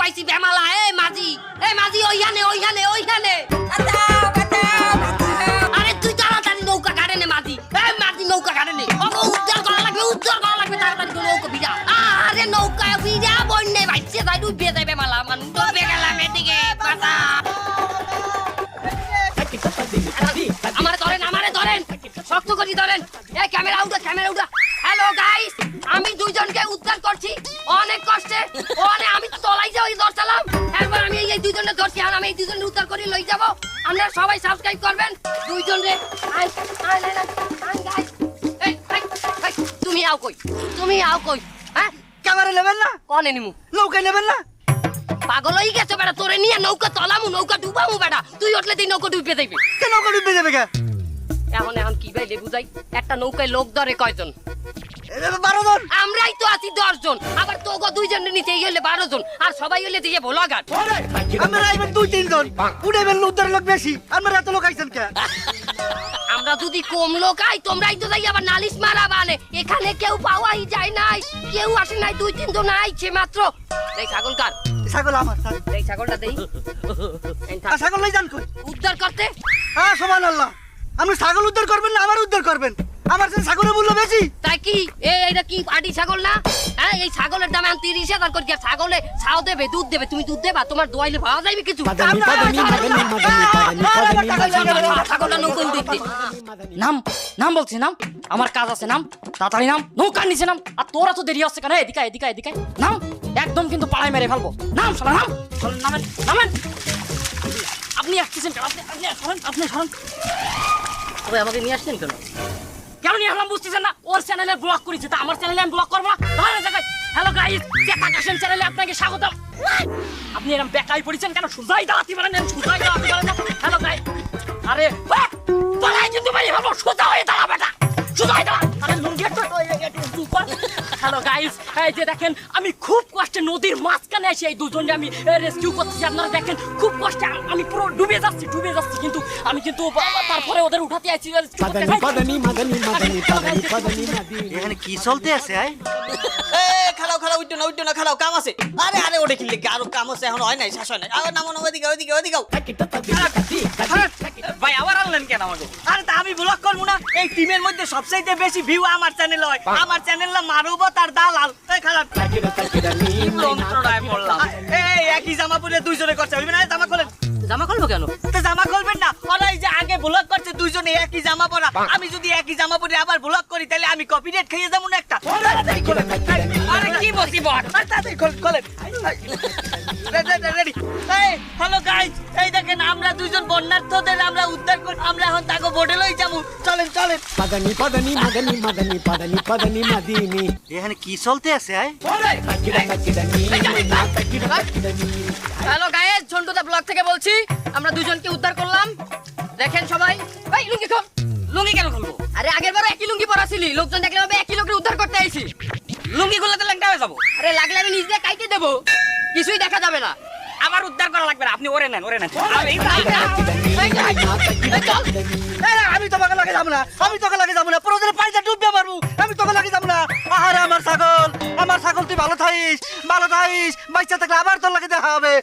পাইছি বেমালা। এই মাঝি ওইখানে। আরে তুই তাড়াতাড়ি নৌকা কাটে নে মাঝি। এই মাঝি নৌকা কাটে নে। উদ্ধার করা লাগবে তাড়াতাড়ি করে নৌকা ভিজা। আরে নৌকা ভিজা বন্যে ভাইছে তাই ডুবে যাবে বেমালা। মানুষ ডুবে গেলাম এদিকে বাঁচা। আমারে ধরেন শক্ত করে ধরেন। এই ক্যামেরা উঠা। হ্যালো গাইস, আমি দুইজনকে উদ্ধার করছি অনেক কষ্টে। আমি তো তলাই যাই ধরছিলাম, এরপর আমি এই দুইজনকে ধরছি। আর আমি এই দুইজনকে উদ্ধার করে লই যাব। আপনারা সবাই সাবস্ক্রাইব করবেন। দুইজন রে গাইস। এই তুমি আও কই হ্যাঁ? ক্যামেরা নেবেন না? কোনে নিমু? নৌকা নেবেন না? পাগল হই গেছে বেটা, তোরে নিয়ে নৌকা তলামু, নৌকা ডুবামু বেটা। তুই উঠলে তুই নৌকা ডুবে যাইবে। কেন নৌকা ডুবে যাবে কে? এখন কি ভাই বুঝাই? একটা নৌকায় লোক ধরে কয়জন? 12 জন। আমরাই তো আছি 10 জন। আবার তোগো দুইজনের নিচে এই হইলে 12 জন। আর সবাই হইলে দিয়ে ভোলাঘাট। আমরা আইবেন 2-3 জন। উড়াইবেন উদ্ধার লোক বেশি। আমরা এত লোক আইছেন কে? আমরা যদি কম লোক আই, তোমরাই তো যাই আবার নালিশ মারা বানে। এখানে কেউ পাওয়াই যায় নাই, কেউ আসে নাই, 2-3 জন আইছে মাত্র। এই ছাগল কার? ছাগল আমার। এই ছাগলটা দেই। ছাগল লই যান কই? উদ্ধার করতে। হ্যাঁ সুবহানাল্লাহ। আপনি ছাগল উদ্ধার করবেন না আমার উদ্ধার করবেন? আমার কাছে ছাগলের মূল্য বেশি। তাই কি এইটা কি পাটি ছাগল না? হ্যাঁ, এই ছাগলের দাম 30,000 করে। ছাগলে ছাও দেবে, দুধ দেবে। তুমি দুধ দেবা? তোমার দোয়াইলে পাওয়া যাবে কিছু? ছাগলটা নৌকো দিতে। নাম বলছি, নাম। আমার কাজ আছে, নাম। তাড়াতাড়ি নাম, নৌকার নিচে নাম। আর তোরা তো দেরি হচ্ছে কেন? এদিকে নাম। একদম কিন্তু পাড়ায় মেরে ফেলবো। নাম শালা, নাম। নামেন। আপনি আসছেন কেন? আপনি সরেন। তবে আমাকে নিয়ে আসছেন কেন? কেন নিয়ে আসলাম বুঝতেছেন না? ওর চ্যানেলে ব্লক করেছে, তা আমার চ্যানেলে আমি ব্লক করবো না? তাহলে জায়গায় হ্যালো গাইস, চেতাকাশেন চ্যানেলে আপনাকে স্বাগতম। আপনি এরকম বেকাই পড়েছেন কেন? সুজাই দাঁড়াতে পারেন না? Hello guys. আরে পালাই কিন্তু মেরে ফেলবো। সোজা হয়ে দাঁড়া বেটা, সোজা হয়ে দাঁড়া। আরে লুঙ্গি একটু হ্যালো গাইস, এই যে দেখেন আমি খুব কষ্টে নদীর মাঝখানে এসে এই দুজনকে আমি রেস্কিউ করতেছি। আপনারা দেখেন খুব কষ্টে আমি পুরো ডুবে যাচ্ছি কিন্তু আমি কিন্তু তারপরে ওদের উঠাতে আইছি। এখানে কি চলতে আছে? খালাও উঠো না খালাও, কাম আছে। আরে ওটা কি লিখে? আরো কাম আছে, এখন হয় নাই, শেষ হয় নাই। নামো ওইদিকে। ভাই আবার আনলেন কেন আমাকে? আরে তা আমি ব্লগ করবো না? এই টিমের মধ্যে সবচাইতে বেশি ভিউ আমার চ্যানেল হয়। আমার চ্যানেল না মারুব তার দালাল। এই খারাপ যন্ত্রণায় পড়লাম। এই একই জামা পরে দুইজনে করছে, হইবে না? জামা খোলেন। জামা খুলবো কেন? তো জামা খুলবেন না? ওরা এই যে আগে ব্লগ করছে দুইজনে একই জামা পরা। আমি যদি একই জামা পরে আবার ব্লগ করি তাহলে আমি কপিরাইট খেয়ে যাবো না একটা? আরে কি বসি বট, তাড়াতাড়ি খোলেন। রেডি। এই হ্যালো গাইস, এই দেখেন আমরা দুইজন বন্যার্থদের আমরা উদ্ধার করি। আমরা এখন তাকে বোটে লই যাবো। চলেন। এখানে কি চলতে আছে? হ্যালো গাইস, ঝন্টুদা ব্লগ থেকে বলছি। আমরা দুজনকে উদ্ধার করলাম, দেখেন সবাই। ভাই লুঙ্গি খোল। লুঙ্গি কেন খুলবো? আরে আগের বারও একই লুঙ্গি পরা ছিলি, লোকজন দেখলে ভাবে একই লোককে উদ্ধার করতে আইছি। লুঙ্গি খুললে তো ল্যাংটা হয়ে যাবো। আরে লাগলে আমি নিজে কাইতে দেবো, কিছুই দেখা যাবে না। আমার উদ্ধার করা লাগবে না, আপনি ওরে নেন। আমি তোমাকে লাগে যাবো না। প্রয়োজনে পানিতে ডুববে পারবো। আমি তোকে লাগে যাবো না। আহারে আমার ছাগল তুই ভালো থাইস। বাচ্চা থাকলে আবার তোর লাগে দেখা হবে।